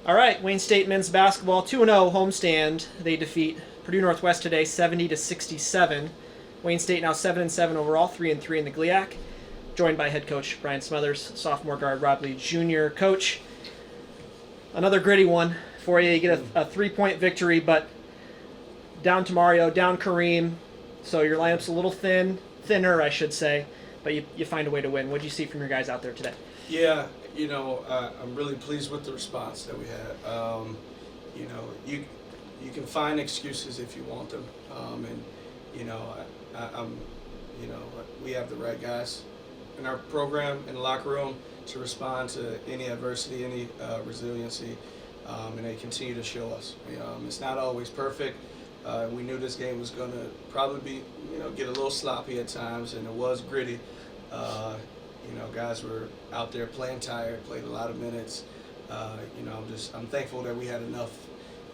All right, Wayne State men's basketball 2-0 homestand. They defeat Purdue Northwest today 70-67. Wayne State now 7-7 overall, 3-3 in the GLIAC. Joined by head coach Bryan Smothers, sophomore guard Rob Lee Jr. Coach, another gritty one for you. You get a 3-point victory, but down to Mario, down Kareem, so your lineup's a little thinner, I should say, but you find a way to win. What did you see from your guys out there today? Yeah, I'm really pleased with the response that we had. You can find excuses if you want them, we have the right guys in our program, in the locker room, to respond to any adversity, any resiliency, and they continue to show us. It's not always perfect. We knew this game was going to probably be, get a little sloppy at times, and it was gritty. Guys were out there playing tired, played a lot of minutes. I'm thankful that we had enough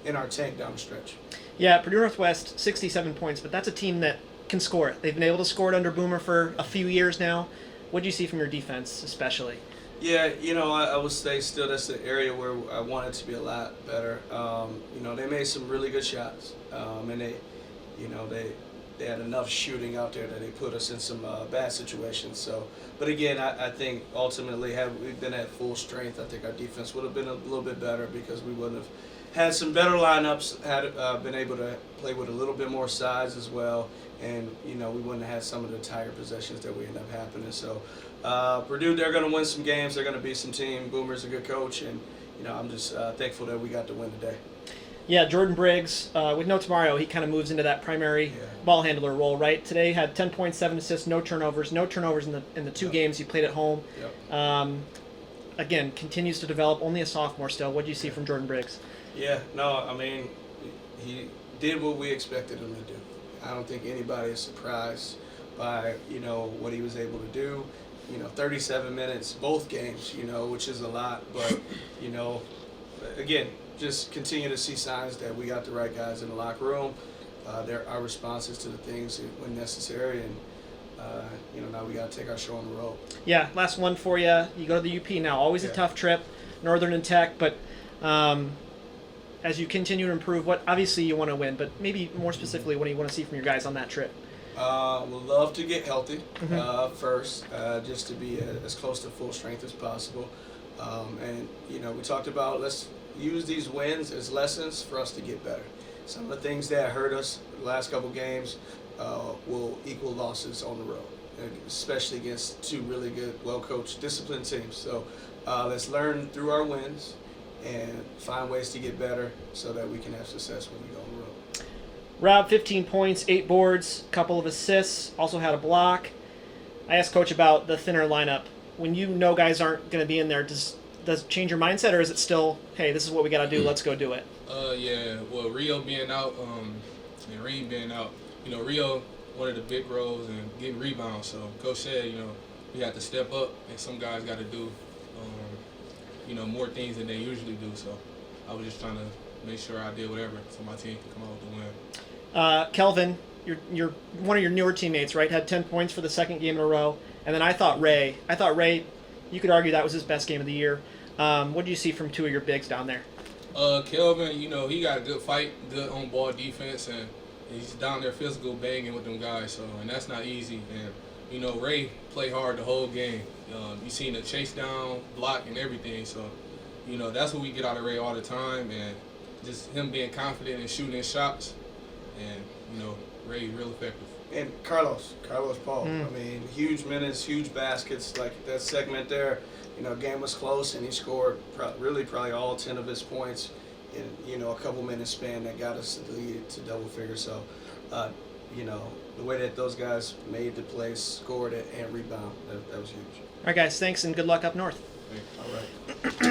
in our tank down the stretch. Yeah, Purdue Northwest, 67 points, but that's a team that can score it. They've been able to score it under Boomer for a few years now. What do you see from your defense, especially? Yeah, I would say still that's the area where I want it to be a lot better. They made some really good shots, and they had enough shooting out there that they put us in some bad situations. So, but again, I think ultimately had we been at full strength, I think our defense would have been a little bit better because we would have had some better lineups, had been able to play with a little bit more size as well, and we wouldn't have had some of the tired possessions that we end up happening. So Purdue, they're going to win some games. They're going to be some team. Boomer's a good coach, and I'm just thankful that we got to win today. Yeah, Jordan Briggs, with no tomorrow, he kind of moves into that primary ball handler role, right? Today had 10 points, 7 assists, no turnovers in the two games he played at home. Yep. Again, continues to develop, only a sophomore still. What do you see from Jordan Briggs? Yeah, he did what we expected him to do. I don't think anybody is surprised by, what he was able to do. 37 minutes, both games, which is a lot. But, again, just continue to see signs that we got the right guys in the locker room. Our responses to the things when necessary, and now we got to take our show on the road. Yeah, last one for you. You go to the UP now. Always a tough trip, Northern and Tech, but as you continue to improve, obviously you want to win, but maybe more specifically, what do you want to see from your guys on that trip? We'd love to get healthy first, just to be as close to full strength as possible. We talked about let's use these wins as lessons for us to get better. Some of the things that hurt us the last couple games will equal losses on the road, especially against two really good, well-coached, disciplined teams. So let's learn through our wins and find ways to get better so that we can have success when we go on the road. Rob, 15 points, 8 boards, couple of assists, also had a block. I asked Coach about the thinner lineup. When you know guys aren't going to be in there, does it change your mindset, or is it still, hey, this is what we got to do, let's go do it? Well, Rio being out and Reem being out, Rio, one of the big roles and getting rebounds. So Coach said, we have to step up, and some guys got to do, more things than they usually do. So I was just trying to make sure I did whatever so my team could come out with the win. Kelvin, you're one of your newer teammates, right? Had 10 points for the second game in a row. And then I thought Ray, you could argue that was his best game of the year. What do you see from two of your bigs down there? Kelvin, he got a good fight, good on-ball defense, and he's down there physical banging with them guys, and that's not easy. And, Ray played hard the whole game. You seen the chase down, block, and everything. So, that's what we get out of Ray all the time, and just him being confident and shooting his shots. And, Ray real effective. And Carlos Paul. Huge minutes, huge baskets. Like that segment there, game was close, and he scored probably all 10 of his points in a couple minutes span that got us to lead to double figures. So, the way that those guys made the plays, scored it, and rebound, that was huge. All right, guys, thanks, and good luck up north. Thanks. All right.